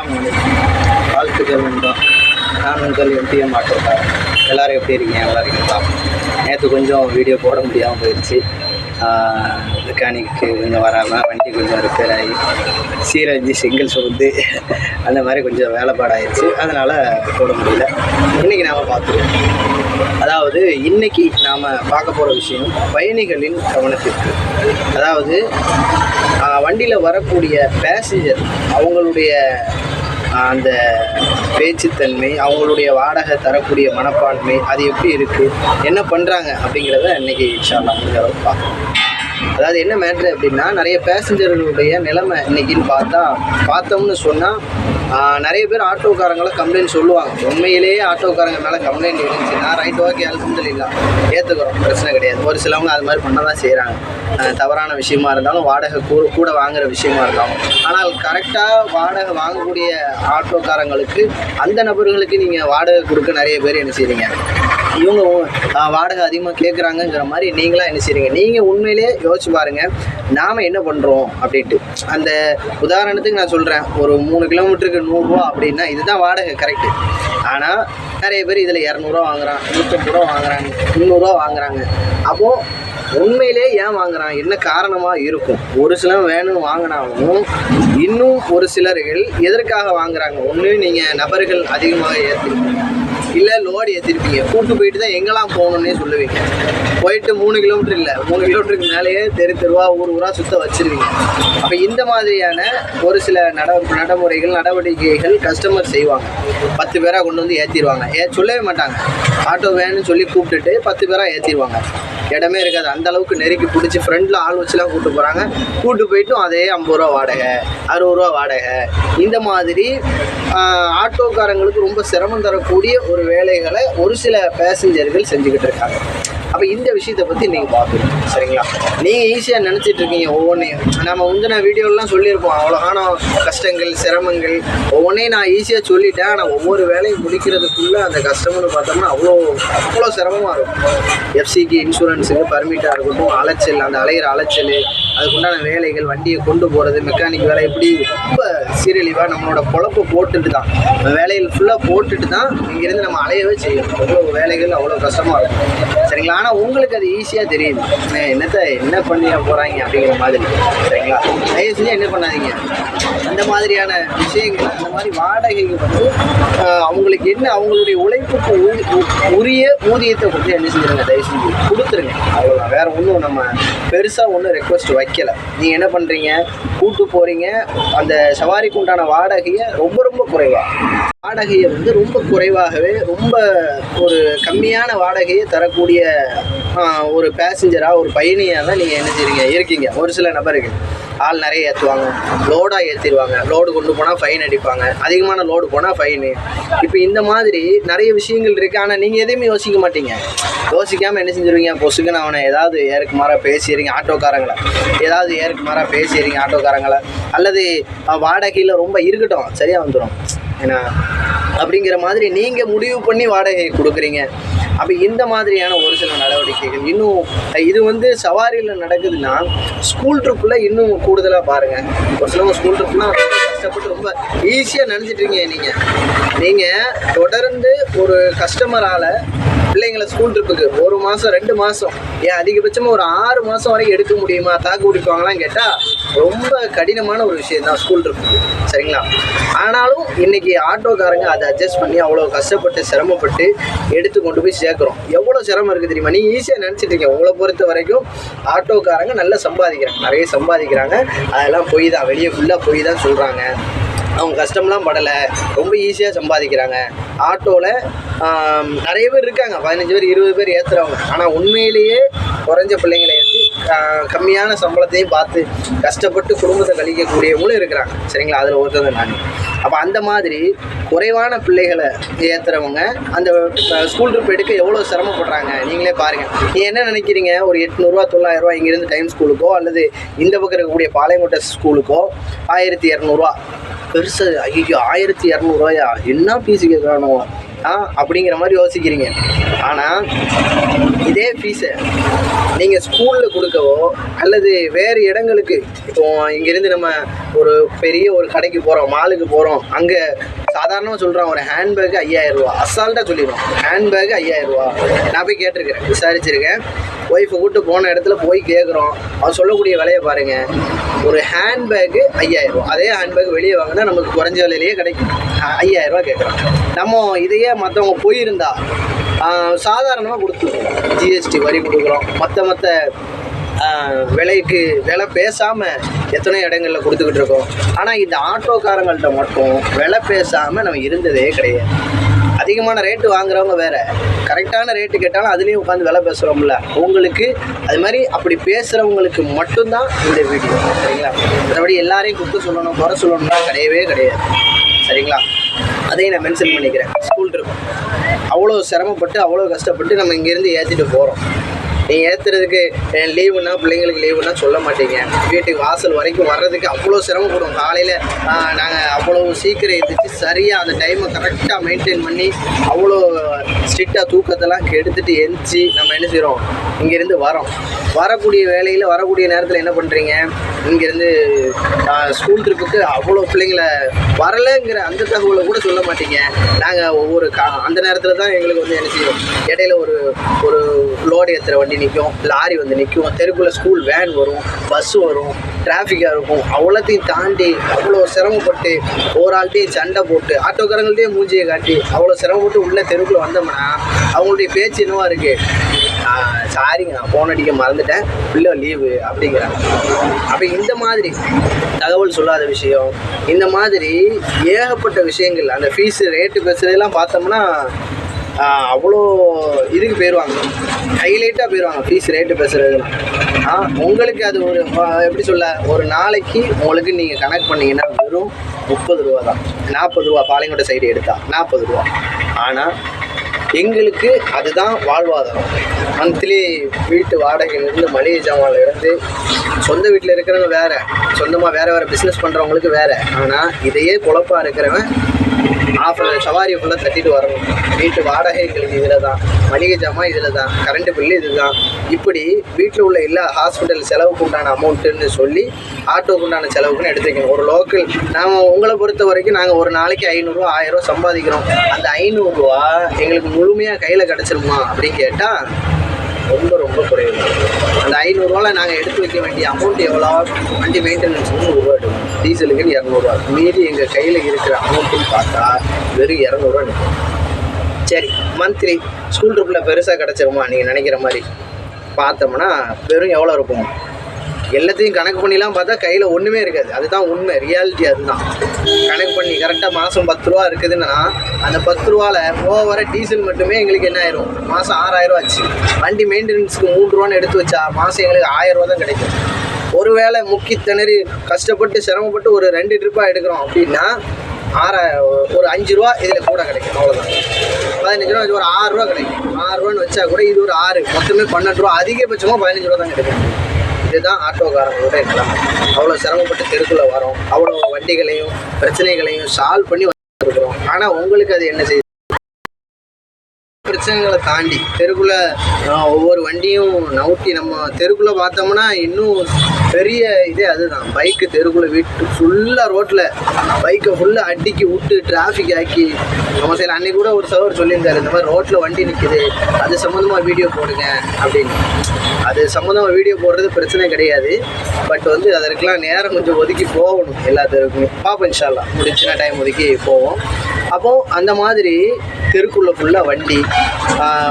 வாழ்த்துக்கள் நண்பா. நான் உங்கள் எம்டிஎம் ஆட்டோக்காரன். எல்லோரும் எப்படி இருக்கீங்க? நல்லா இருக்கீங்களா? நேற்று கொஞ்சம் வீடியோ போட முடியாமல் போயிடுச்சு. மெக்கானிக்கு கொஞ்சம் வராமல் வண்டி கொஞ்சம் ரிப்பேர் ஆகி சீரஞ்சி சிங்கிள்ஸ் வந்து அந்த மாதிரி கொஞ்சம் வேலைப்பாடாயிருச்சு. அதனால் போட முடியல. இன்றைக்கி நாம் பார்த்துருவோம். அதாவது இன்றைக்கி நாம் பார்க்க போகிற விஷயம் பயணிகளின் கவனத்திற்கு. அதாவது வண்டியில் வரக்கூடிய பேசஞ்சர் அவங்களுடைய அந்த பேச்சுத்தன்மை, அவங்களுடைய வாடகை தரக்கூடிய மனப்பான்மை, அது எப்படி இருக்குது, என்ன பண்ணுறாங்க அப்படிங்கிறத இன்றைக்கி இன்ஷா அல்லாஹ் முடிஞ்ச அளவுக்கு பார்க்கணும். அதாவது என்ன மேட்ரு அப்படின்னா, நிறைய பேசஞ்சர்களுடைய நிலைமை இன்றைக்கின்னு பார்த்தோம்னு சொன்னால் நிறைய பேர் ஆட்டோக்காரங்களை கம்ப்ளைண்ட் சொல்லுவாங்க. உண்மையிலேயே ஆட்டோக்காரங்க மேலே கம்ப்ளைண்ட் இருந்துச்சுன்னா ரைட், ஓகே, அல்ஹம்துலில்லாஹ் ஏற்றுக்கிறோம், பிரச்சனை கிடையாது. ஒரு சிலவங்க அது மாதிரி பண்ண தான் செய்கிறாங்க. தவறான விஷயமா இருந்தாலும், வாடகை கூட வாங்குகிற விஷயமா இருந்தாலும். ஆனால் கரெக்டாக வாடகை வாங்கக்கூடிய ஆட்டோக்காரங்களுக்கு, அந்த நபர்களுக்கு நீங்கள் வாடகை கொடுக்க நிறைய பேர் என்ன செய்கிறீங்க, இவங்க வாடகை அதிகமாக கேட்குறாங்கங்கிற மாதிரி நீங்களாம் என்ன செய்கிறீங்க. நீங்கள் உண்மையிலே யோசிச்சு பாருங்கள், நாம் என்ன பண்ணுறோம் அப்படின்ட்டு. அந்த உதாரணத்துக்கு நான் சொல்கிறேன், ஒரு 3 கிலோமீட்டருக்கு 100 ரூபா அப்படின்னா இதுதான் வாடகை கரெக்டு. ஆனால் நிறைய பேர் இதில் 200 ரூபா வாங்குறான், 150 ரூபா வாங்குறாங்க, 300 ரூபா வாங்குறாங்க. அப்போது உண்மையிலே ஏன் வாங்குறான், என்ன காரணமாக இருக்கும்? ஒரு சிலர் வேணும்னு வாங்கினாலும் இன்னும் ஒரு சிலர்கள் எதற்காக வாங்குறாங்க? ஒன்று, நீங்கள் நபர்கள் அதிகமாக ஏற்றிருப்பீங்க, இல்லை லோடு ஏற்றிருப்பீங்க, கூட்டு போயிட்டு தான் எங்கெல்லாம் போகணுன்னே சொல்லுவீங்க. போயிட்டு 3 கிலோமீட்டர் இல்லை, 3 கிலோமீட்டருக்கு மேலேயே தெருவா ஊரா சுற்ற வச்சுருவீங்க. அப்போ இந்த மாதிரியான ஒரு சில நடவடிக்கைகள் கஸ்டமர் செய்வாங்க. 10 பேராக கொண்டு வந்து ஏற்றிடுவாங்க. சொல்லவே மாட்டாங்க, ஆட்டோ வேணும்னு சொல்லி கூப்பிட்டுட்டு 10 பேராக ஏற்றிடுவாங்க. இடமே இருக்காது. அந்த அளவுக்கு நெருக்கி பிடிச்சி ஃப்ரெண்டில் ஆள் வச்சுலாம் கூப்பிட்டு போகிறாங்க. கூப்பிட்டு போயிட்டும் அதே 50 ரூபா வாடகை, 60 ரூபா வாடகை. இந்த மாதிரி ஆட்டோக்காரங்களுக்கு ரொம்ப சிரமம் தரக்கூடிய ஒரு வேலைகளை ஒரு சில பேசஞ்சர்கள் செஞ்சுக்கிட்டு இருக்காங்க. அப்போ இந்த விஷயத்தை பற்றி நீங்கள் பார்க்கணும், சரிங்களா? நீங்கள் ஈஸியாக நினச்சிட்டு இருக்கீங்க ஒவ்வொன்றையும். நம்ம முந்தின வீடியோலாம் சொல்லியிருப்போம், அவ்வளோகான கஷ்டங்கள், சிரமங்கள் ஒவ்வொன்றையும் நான் ஈஸியாக சொல்லிட்டேன். ஆனால் ஒவ்வொரு வேலையும் முடிக்கிறதுக்குள்ளே அந்த கஷ்டம்னு பார்த்தோம்னா அவ்வளோ சிரமமாக இருக்கும். எஃப்சிக்கு, இன்சூரன்ஸுக்கு, பர்மிட்டாக இருக்கட்டும், அலைச்சல், அந்த அலைகிற அலைச்சல், அதுக்குண்டான வேலைகள், வண்டியை கொண்டு போகிறது, மெக்கானிக் வேலை, இப்படி ரொம்ப சீரழிவாக நம்மளோட பொழப்பை போட்டுட்டு தான், வேலைகள் ஃபுல்லாக போட்டுட்டு தான் இங்கேருந்து நம்ம அலையவே செய்யணும். அவ்வளோ வேலைகள் அவ்வளோ கஷ்டமாக இருக்கும், சரிங்களா? ஆனால் உங்களுக்கு அது ஈஸியாக தெரியுது, என்ன பண்ணி போகிறாங்க அப்படிங்கிற மாதிரி, சரிங்களா? தயவு செஞ்சு என்ன பண்ணாதீங்க, அந்த மாதிரியான விஷயங்கள், அந்த மாதிரி வாடகைகள் வந்து அவங்களுக்கு என்ன, அவங்களுடைய உழைப்புக்கு உரிய ஊதியத்தை கொஞ்சம் என்ன செஞ்சுருங்க, தயவு செஞ்சு கொடுத்துருங்க. அவ்வளோதான், வேறு ஒன்றும் நம்ம பெருசாக ஒன்றும் ரெக்வஸ்ட் வைக்கலை. நீங்கள் என்ன பண்ணுறீங்க, கூட்டு போகிறீங்க, அந்த சவாரிக்கு உண்டான வாடகையை ரொம்ப குறைவாக, வாடகையை வந்து ரொம்ப குறைவாகவே, ரொம்ப ஒரு கம்மியான வாடகையை தரக்கூடிய ஒரு பேசஞ்சராக, ஒரு பயணியாக தான் நீங்கள் என்ன செய்றீங்க இருக்கீங்க. ஒரு சில நபர்கள் ஆள் நிறைய ஏற்றுவாங்க, லோடாக ஏற்றிடுவாங்க, லோடு கொண்டு போனால் ஃபைன் அடிப்பாங்க, அதிகமான லோடு போனால் ஃபைனு. இப்போ இந்த மாதிரி நிறைய விஷயங்கள் இருக்குது. ஆனால் நீங்கள் எதையுமே யோசிக்க மாட்டீங்க. யோசிக்காமல் என்ன செஞ்சுருவீங்க, பொசுக்குன்னு அவனை ஏதாவது ஏருக்கு மாறாக பேசிடுறீங்க ஆட்டோக்காரங்களை, ஆட்டோக்காரங்களை, அல்லது வாடகையில் ரொம்ப இருக்கட்டும், சரியாக வந்துடும் ஏன்னா அப்படிங்கிற மாதிரி நீங்கள் முடிவு பண்ணி வாடகை கொடுக்குறீங்க. அப்போ இந்த மாதிரியான ஒரு சில நடவடிக்கைகள் இன்னும் இது வந்து சவாரியில் நடக்குதுன்னா, ஸ்கூல் ட்ரிப்பில் இன்னும் கூடுதலாக பாருங்கள். ஒரு சிலவங்க ஸ்கூல் ட்ரிப்னால் கஷ்டப்பட்டு ரொம்ப ஈஸியாக நினச்சிட்ருக்கீங்க. நீங்கள் தொடர்ந்து ஒரு கஸ்டமரால் பிள்ளைங்களை ஸ்கூல் ட்ரிப்புக்கு 1 மாதம் 2 மாதம், ஏன் அதிகபட்சமாக ஒரு 6 மாதம் வரைக்கும் எடுக்க முடியுமா, தாக்கு பிடிப்பாங்களாம் கேட்டால் ரொம்ப கடினமான ஒரு விஷயம் தான் ஸ்கூல் ட்ரிப்புக்கு, சரிங்களா? ஆனாலும் இன்றைக்கி ஆட்டோக்காரங்க அதை அட்ஜஸ்ட் பண்ணி அவ்வளோ கஷ்டப்பட்டு சிரமப்பட்டு எடுத்து கொண்டு போய் சேர்க்குறோம். எவ்வளோ சிரமம் இருக்குது தெரியுமா? நீங்கள் ஈஸியாக நினச்சிட்டு இருக்கீங்க. உங்களை பொறுத்த வரைக்கும் ஆட்டோக்காரங்க நல்லா சம்பாதிக்கிறாங்க, நிறைய சம்பாதிக்கிறாங்க. அதெல்லாம் போய் தான், வெளியே ஃபுல்லாக போய் தான் சொல்கிறாங்க. அவங்க கஷ்டம்லாம் படலை, ரொம்ப ஈஸியாக சம்பாதிக்கிறாங்க. ஆட்டோவில் நிறைய பேர் இருக்காங்க, 15 பேர் 20 பேர் ஏற்றுறவங்க. ஆனால் உண்மையிலேயே குறைஞ்ச பிள்ளைங்களை ஏற்றி கம்மியான சம்பளத்தையும் பார்த்து கஷ்டப்பட்டு குடும்பத்தை கழிக்கக்கூடியவங்களும் இருக்கிறாங்க, சரிங்களா? அதில் ஒருத்தர் நான். அப்போ அந்த மாதிரி குறைவான பிள்ளைகளை ஏற்றுறவங்க அந்த ஸ்கூல் ட்ரிப் எடுக்க எவ்வளோ சிரமப்படுறாங்க நீங்களே பாருங்கள். நீங்கள் என்ன நினைக்கிறீங்க, ஒரு 800 900 ரூபா இங்கேருந்து டைம் ஸ்கூலுக்கோ அல்லது இந்த பக்கம் இருக்கக்கூடிய பாளையங்கோட்டை ஸ்கூலுக்கோ 1200 பெருசு. ஐயோ 1200 ரூபாயா, என்ன ஃபீஸு கேட்குறானோ, அப்படிங்கிற மாதிரி யோசிக்கிறீங்க. ஆனால் இதே ஃபீஸை நீங்கள் ஸ்கூலில் கொடுக்கவோ அல்லது வேறு இடங்களுக்கு, இப்போ இங்கேருந்து நம்ம ஒரு பெரிய ஒரு கடைக்கு போகிறோம், மாலுக்கு போகிறோம், அங்கே சாதாரணமாக சொல்கிறான் ஒரு ஹேண்ட்பேக்கு 5000 ரூபா, அசால்ட்டாக சொல்லிடுவோம் ஹேண்ட்பேக்கு 5000 ரூபா. நான் போய் கேட்டிருக்கேன், விசாரிச்சிருக்கேன். ஒய்ஃபை கூப்பிட்டு போன இடத்துல போய் கேட்குறோம், அவன் சொல்லக்கூடிய விலையை பாருங்கள். ஒரு ஹேண்ட்பேக்கு 5000 ரூபா. அதே ஹேண்ட்பேக் வெளியே வாங்கினா நமக்கு குறைஞ்ச விலையிலேயே கிடைக்கும். 5000 ரூபா கேட்குறோம். நம்ம இதையே மற்றவங்க போயிருந்தா சாதாரணமாக கொடுத்துருக்கோம். ஜிஎஸ்டி வரி கொடுக்குறோம், மற்ற விலைக்கு விலை பேசாமல் எத்தனை இடங்களில் கொடுத்துக்கிட்டு இருக்கோம். ஆனால் இந்த ஆட்டோக்காரங்கள்ட்ட மட்டும் விலை பேசாமல் நம்ம இருந்ததே கிடையாது. அதிகமான ரேட்டு வாங்குறவங்க வேறு, கரெக்டான ரேட்டு கேட்டாலும் அதுலேயும் உட்காந்து விலை பேசுகிறோம்ல, உங்களுக்கு அது மாதிரி அப்படி பேசுகிறவங்களுக்கு மட்டும்தான் இந்த வீடியோ, சரிங்களா? மற்றபடி எல்லாரையும் கூப்பிட்டு சொல்லணும், குறை சொல்லணும்னா கிடையவே கிடையாது, சரிங்களா? அதையும் நான் மென்ஷன் பண்ணிக்கிறேன். ஸ்கூல் ட்ரிப் அவ்வளோ சிரமப்பட்டு அவ்வளோ கஷ்டப்பட்டு நம்ம இங்கேருந்து ஏற்றிட்டு போகிறோம். நீங்கள் ஏற்றுறதுக்கு லீவுன்னா, பிள்ளைங்களுக்கு லீவுன்னா சொல்ல மாட்டீங்க. வீட்டுக்கு வாசல் வரைக்கும் வர்றதுக்கு அவ்வளோ சிரமப்படுவோம். காலையில் நாங்கள் அவ்வளோ சீக்கிரம் எழுந்திரிச்சு சரியாக அந்த டைமை கரெக்டாக மெயின்டைன் பண்ணி அவ்வளோ ஸ்ட்ரிக்டாக தூக்கத்தெல்லாம் கெடுத்துட்டு எழுந்திரிச்சு நம்ம என்ன செய்கிறோம், இங்கேருந்து வரோம். வரக்கூடிய வேலையில் வரக்கூடிய நேரத்தில் என்ன பண்ணுறீங்க, இங்கேருந்து ஸ்கூல் ட்ரிப்புக்கு அவ்வளோ பிள்ளைங்களை வரலைங்கிற அந்த தகவலை கூட சொல்ல மாட்டீங்க. நாங்கள் ஒவ்வொரு அந்த நேரத்தில் தான் எங்களுக்கு வந்து என்ன செய்வோம், இடையில ஒரு லோடு ஏற்றுற வண்டி நிற்கும், லாரி வந்து நிற்கும், தெருக்குள்ளே ஸ்கூல் வேன் வரும், பஸ் வரும், டிராஃபிக்காக இருக்கும். அவ்வளோத்தையும் தாண்டி அவ்வளோ சிரமப்பட்டு ஒரு ஆள்கிட்டையும் சண்டை போட்டு ஆட்டோக்காரங்கள்டையும் மூஞ்சியை காட்டி அவ்வளோ சிரமப்பட்டு உள்ளே தெருக்குள்ளே வந்தோம்னா அவங்களுடைய பேச்சு என்னவா இருக்குது, சாரிங்க நான் ஃபோன் அடிக்க மறந்துட்டேன், இல்லை லீவு அப்படிங்கிறாங்க. அப்போ இந்த மாதிரி தகவல் சொல்லாத விஷயம், இந்த மாதிரி ஏகப்பட்ட விஷயங்கள், அந்த ஃபீஸு ரேட்டு பேசுகிறதெல்லாம் பார்த்தோம்னா அவ்வளோ இதுக்கு போயிடுவாங்க, ஹைலைட்டாக போயிடுவாங்க ஃபீஸ் ரேட்டு பேசுகிறதுலாம். உங்களுக்கு அது ஒரு எப்படி சொல்ல, ஒரு நாளைக்கு உங்களுக்கு நீங்கள் கனெக்ட் பண்ணிங்கன்னா வெறும் 30 ரூபா தான், 40 ரூபா பாளையங்கோட்டை சைடு எடுத்தால் 40 ரூபா. ஆனால் எங்களுக்கு அதுதான் வாழ்வாதாரம். மந்த்லி வீட்டு வாடகையிலேருந்து மளிகை ஜாமான்லேருந்து சொந்த வீட்டில் இருக்கிறவங்க வேறு, சொந்தமாக வேறு பிஸ்னஸ் பண்ணுறவங்களுக்கு வேறு. ஆனால் இதையே குழப்பாக இருக்கிறவன் சவாரியை ஃபுல்லாக தட்டிட்டு வரணும். வீட்டு வாடகை எங்களுக்கு இதில் தான், மளிகை ஜாமான் இதில் தான், கரண்ட்டு பில்லு இது தான். இப்படி வீட்டில் உள்ள எல்லா ஹாஸ்பிட்டல் செலவுக்கு உண்டான அமௌண்ட்டுன்னு சொல்லி ஆட்டோக்கு உண்டான செலவுக்குன்னு எடுத்து வைக்கணும். ஒரு லோக்கல் உங்களை பொறுத்த வரைக்கும் நாங்கள் ஒரு நாளைக்கு 500 ரூபா 1000 ரூபா சம்பாதிக்கிறோம். அந்த 500 ரூபா எங்களுக்கு முழுமையாக கையில் கிடச்சிருமா அப்படின்னு கேட்டால் ரொம்ப ரொம்ப குறைவு. அந்த 500 ரூபாவில் நாங்கள் எடுத்து வைக்க வேண்டிய அமௌண்ட் எவ்வளோ, வண்டி மெயின்டெனன்ஸ் 100 ரூபா எடுக்கும், டீசலுக்குன்னு 200 ரூபா, மீதி எங்கள் கையில் இருக்கிற அமௌண்ட்டுன்னு பார்த்தா வெறும் 200 ரூபா நிற்கும். சரி, மந்த்லி ஸ்கூல் ட்ரிப்பில் பெருசாக கிடச்சிருமா நீங்கள் நினைக்கிற மாதிரி பார்த்தோம்னா வெறும் எவ்வளோ இருக்கும், எல்லாத்தையும் கணக்கு பண்ணிலாம் பார்த்தா கையில் ஒன்றுமே இருக்காது. அதுதான் உண்மை, ரியாலிட்டி அதுதான். கணக்கு பண்ணி கரெக்டாக மாதம் 10 ரூபா இருக்குதுன்னா அந்த 10 ரூபாவில் போகிற டீசல் மட்டுமே எங்களுக்கு என்ன ஆயிரும், மாதம் 6000 ரூபா ஆச்சு. வண்டி மெயின்டெனன்ஸுக்கு 3 ரூபான்னு எடுத்து வச்சா மாதம் எங்களுக்கு 1000 ரூபா தான் கிடைக்கும். ஒருவேளை முக்கி திணறி கஷ்டப்பட்டு சிரமப்பட்டு ஒரு 2 ட்ரிப்பாக எடுக்கிறோம் அப்படின்னா ஒரு 5 ரூபா இதில் கூட கிடைக்கும், அவ்வளோதான். 15 ரூபா ஒரு 6 ரூபா கிடைக்கும். 6 ரூபான்னு வச்சா கூட இது ஒரு 6, மொத்தமே 12 ரூபா, அதிகபட்சமாக 15 ரூபா தான் கிடைக்கும். இதுதான் ஆட்டோக்காரங்களோட நிலைமை. அவ்வளோ சிரமப்பட்டு தெருக்குள்ளே வரோம், அவ்வளோ வண்டிகளையும் பிரச்சனைகளையும் சால்வ் பண்ணி வந்துருக்குறோம். ஆனால் உங்களுக்கு அது என்ன செய்யுது, பிரச்சனைகளை தாண்டி தெருக்குள்ளே ஒவ்வொரு வண்டியும் நவுட்டி நம்ம தெருக்குள்ளே பார்த்தோம்னா இன்னும் பெரிய இதே அதுதான். பைக்கு தெருக்குள்ளே வீட்டு ஃபுல்லாக ரோட்டில் பைக்கை ஃபுல்லாக அடிக்கி விட்டு டிராஃபிக் ஆக்கி நம்ம சைடில் அன்றைக்கி கூட ஒரு சவர் சொல்லியிருந்தாரு, இந்த மாதிரி ரோட்டில் வண்டி நிற்கிது, அது சம்மந்தமாக வீடியோ போடுங்க அப்படின்னு. அது சம்மந்தமாக வீடியோ போடுறது பிரச்சனை கிடையாது, பட் வந்து அதற்கெலாம் நேரம் கொஞ்சம் ஒதுக்கி போகணும் எல்லாத்துக்குமே. பார்ப்போம், இன்ஷா அல்லாஹ் முடிச்சுன்னா டைம் ஒதுக்கி போவோம். அப்போது அந்த மாதிரி தெருக்குள்ளே ஃபுல்லாக வண்டி,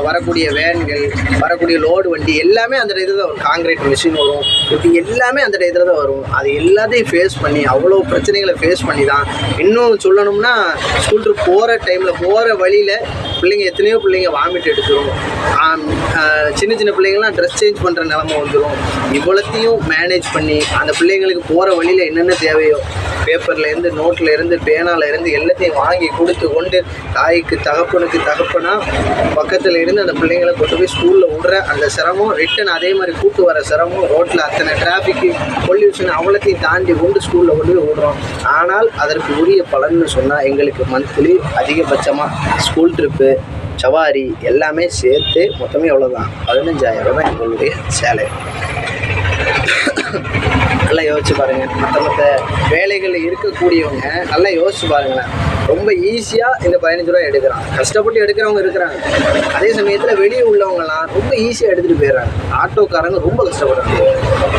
வரக்கூடிய வேன்கள், வரக்கூடிய லோடு வண்டி எல்லாமே அந்த இதில் தான் வரும். காங்கிரீட் மிஷின் வரும், இப்படி எல்லாமே அந்த இதில் தான் வரும். அது எல்லாத்தையும் ஃபேஸ் பண்ணி அவ்வளோ பிரச்சனைகளை ஃபேஸ் பண்ணி தான் இன்னும் சொல்லணும்னா ஸ்கூல் ட்ரிப் போகிற டைமில் போகிற வழியில் பிள்ளைங்க எத்தனையோ பிள்ளைங்க வாமிட் எடுத்துரும். சின்ன சின்ன பிள்ளைங்கள்லாம் ட்ரெஸ் சேஞ்ச் பண்ணுற நிலமை வந்துடும். இவ்வளோத்தையும் மேனேஜ் பண்ணி அந்த பிள்ளைங்களுக்கு போகிற வழியில் என்னென்ன தேவையோ பேப்பர்லேருந்து நோட்லேருந்து பேனாலேருந்து எல்லாத்தையும் வாங்கி கொடுத்து கொண்டு தாய்க்கு தகப்பனுக்கு தகப்பனா பக்கத்தில் இருந்து அந்த பிள்ளைங்களை கொண்டு போய் ஸ்கூலில் விடுற அந்த சிரமம், ரிட்டன் அதே மாதிரி கூட்டு வர சிரமம், ரோட்டில் அத்தனை டிராஃபிக்கு பொல்யூஷன் அவ்வளோத்தையும் தாண்டி கொண்டு ஸ்கூலில் கொண்டு போய் விடுறோம். ஆனால் அதற்கு உரிய பலன்னு சொன்னால் எங்களுக்கு மந்த்லி அதிகபட்சமாக ஸ்கூல் ட்ரிப்பு சவாரி எல்லாமே சேர்த்து மொத்தமே எவ்வளோதான் 15,000 தான் எங்களுடைய சேலை. நல்லா யோசிச்சு பாருங்கள். மற்ற வேலைகளில் இருக்கக்கூடியவங்க நல்லா யோசிச்சு பாருங்களேன். ரொம்ப ஈஸியாக இந்த 15 ரூபா எடுக்கிறான், கஷ்டப்பட்டு எடுக்கிறவங்க இருக்கிறாங்க. அதே சமயத்தில் வெளியே உள்ளவங்கலாம் ரொம்ப ஈஸியாக எடுத்துகிட்டு போயிடுறாங்க. ஆட்டோக்காரங்க ரொம்ப கஷ்டப்படுறாங்க.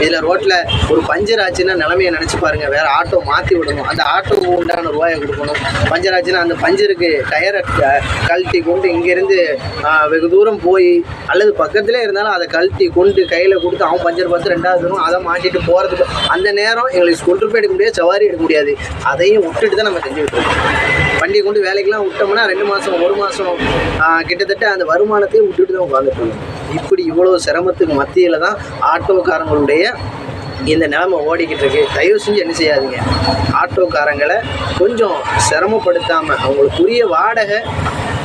இதில் ரோட்டில் ஒரு பஞ்சர் ஆச்சுன்னா நிலமையை நினச்சி பாருங்கள். வேறு ஆட்டோ மாற்றி விடணும், அந்த ஆட்டோவுக்கு உண்டான ரூபாயை கொடுக்கணும். பஞ்சர் ஆச்சுன்னா அந்த பஞ்சருக்கு டயரை கழட்டி கொண்டு இங்கேருந்து வெகு தூரம் போய் அல்லது பக்கத்துலேயே இருந்தாலும் அதை கழட்டி கொண்டு கையில் கொடுத்து அவன் பஞ்சர் பார்த்து 2வது தூரம் அதை மாட்டிட்டு போகிறதுக்கு அந்த நேரம் எங்களுக்கு ஸ்கூல் ட்ரிப் எடுக்க முடியாது, சவாரி எடுக்க முடியாது. அதையும் விட்டுட்டு தான் நம்ம செஞ்சுக்கிட்டு இருக்கோம். வண்டியை கொண்டு வேலைக்கெல்லாம் விட்டோம்னா 2 மாதம் 1 மாதம் கிட்டத்தட்ட அந்த வருமானத்தையும் விட்டுட்டு தான் உட்காந்துட்டு இருக்கோம். இப்படி இவ்வளோ சிரமத்துக்கு மத்தியில் தான் ஆட்டோக்காரங்களுடைய இந்த நிலைமை ஓடிக்கிட்டு இருக்கு. தயவு செஞ்சு என்ன செய்யாதீங்க, ஆட்டோக்காரங்களை கொஞ்சம் சிரமப்படுத்தாமல் அவங்களுக்கு உரிய வாடகை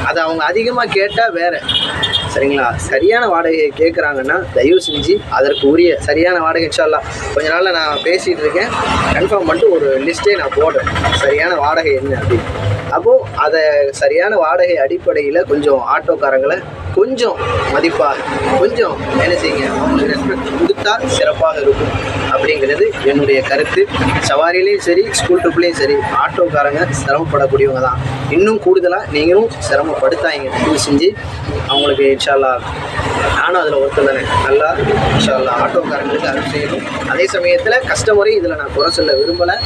அதை அவங்க அதிகமாக கேட்டால் வேறு, சரிங்களா? சரியான வாடகையை கேட்குறாங்கன்னா தயவு செஞ்சு அதற்கு உரிய சரியான வாடகை இன்ஷா அல்லாஹ் கொஞ்ச நாளில் நான் பேசிகிட்டு இருக்கேன். கன்ஃபார்ம் பண்ணிட்டு ஒரு லிஸ்ட்டே நான் போடுறேன், சரியான வாடகை என்ன அப்படின்னு. அப்போது அதை சரியான வாடகை அடிப்படையில் கொஞ்சம் ஆட்டோக்காரங்களை கொஞ்சம் மதிப்பாக கொஞ்சம் என்ன செய்யுங்க, அவங்களுக்கு ரெஸ்பெக்ட் கொடுத்தா சிறப்பாக இருக்கும் அப்படிங்கிறது என்னுடைய கருத்து. சவாரிலையும் சரி ஸ்கூல் ட்ரிப்லேயும் சரி ஆட்டோக்காரங்க சிரமப்படக்கூடியவங்க தான். இன்னும் கூடுதலாக நீங்களும் சிரமப்படுத்தாங்க தயவு செஞ்சு. அவங்களுக்கு இன்ஷா அல்லாஹ் நானும் அதில் ஒருத்தர் தானே, நல்லா இன்ஷா அல்லாஹ் ஆட்டோக்காரங்களுக்கு அருள் செய்யணும். அதே சமயத்தில் கஸ்டமரையும் இதில் நான் குறை சொல்ல விரும்பலை.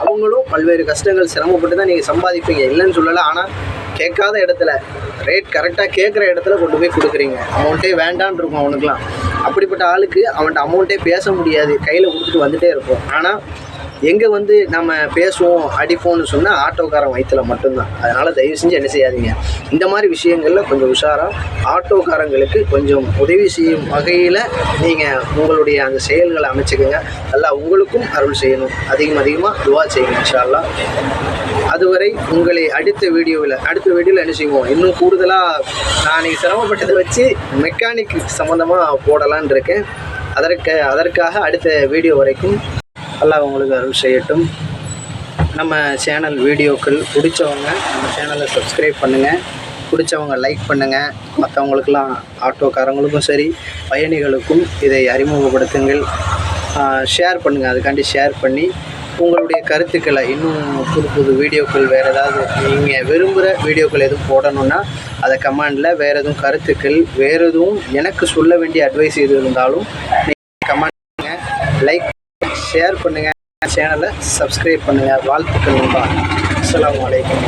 அவங்களும் பல்வேறு கஷ்டங்கள் சிரமப்பட்டு தான் நீங்கள் சம்பாதிப்பீங்க, இல்லைன்னு சொல்லலை. ஆனால் கேட்காத இடத்துல ரேட் கரெக்டாக கேட்குற இடத்துல கொண்டு போய் கொடுக்குறீங்க. அமௌண்ட்டே வேண்டான்னு இருக்கும் அவனுக்குலாம். அப்படிப்பட்ட ஆளுக்கு அவன்கிட்ட அமௌண்ட்டே பேச முடியாது, கையில் கொடுத்துட்டு வந்துகிட்டே இருப்போம். ஆனால் எங்கே வந்து நம்ம பேசுவோம் அடிப்போம்னு சொன்னால் ஆட்டோக்காரன் வயிற்றில் மட்டும்தான். அதனால் தயவு செஞ்சு என்ன செய்யாதீங்க, இந்த மாதிரி விஷயங்களில் கொஞ்சம் உஷாராக ஆட்டோக்காரங்களுக்கு கொஞ்சம் உதவி செய்யும் வகையில் நீங்கள் உங்களுடைய அந்த செயல்களை அமைச்சுக்கோங்க. அல்லாஹ் உங்களுக்கும் அருள் செய்யணும். அதிகமாக துவா செய்யுங்க இன்ஷா அல்லாஹ். அதுவரை உங்களை அடுத்த வீடியோவில் என்ன செய்வோம், இன்னும் கூடுதலாக நான் இன்றைக்கி சிரமப்பட்டதை வச்சு மெக்கானிக் சம்மந்தமாக போடலான் இருக்கேன். அதற்காக அடுத்த வீடியோ வரைக்கும் அல்லாஹ் உங்களுக்கு அருள் செய்யட்டும். நம்ம சேனல் வீடியோக்கள் பிடிச்சவங்க நம்ம சேனலை சப்ஸ்கிரைப் பண்ணுங்கள், பிடிச்சவங்க லைக் பண்ணுங்கள். மற்றவங்களுக்கெல்லாம் ஆட்டோக்காரங்களுக்கும் சரி பயணிகளுக்கும் இதை அறிமுகப்படுத்துங்கள், ஷேர் பண்ணுங்கள். அதுக்காண்டி ஷேர் பண்ணி உங்களுடைய கருத்துக்களை இன்னும் புது வீடியோக்கள் வேறு ஏதாவது நீங்கள் விரும்புகிற வீடியோக்கள் எதுவும் போடணுன்னா அதை கமெண்டில் வேறு எதுவும் கருத்துக்கள் வேறு எதுவும் எனக்கு சொல்ல வேண்டிய அட்வைஸ் எது இருந்தாலும் நீங்கள் கமெண்ட் பண்ணுங்கள், லைக் ஷேர் பண்ணுங்கள், சேனலை சப்ஸ்கிரைப் பண்ணுங்கள். வாழ்த்துக்கள் நண்பா. அஸ்ஸலாமு அலைக்கும்.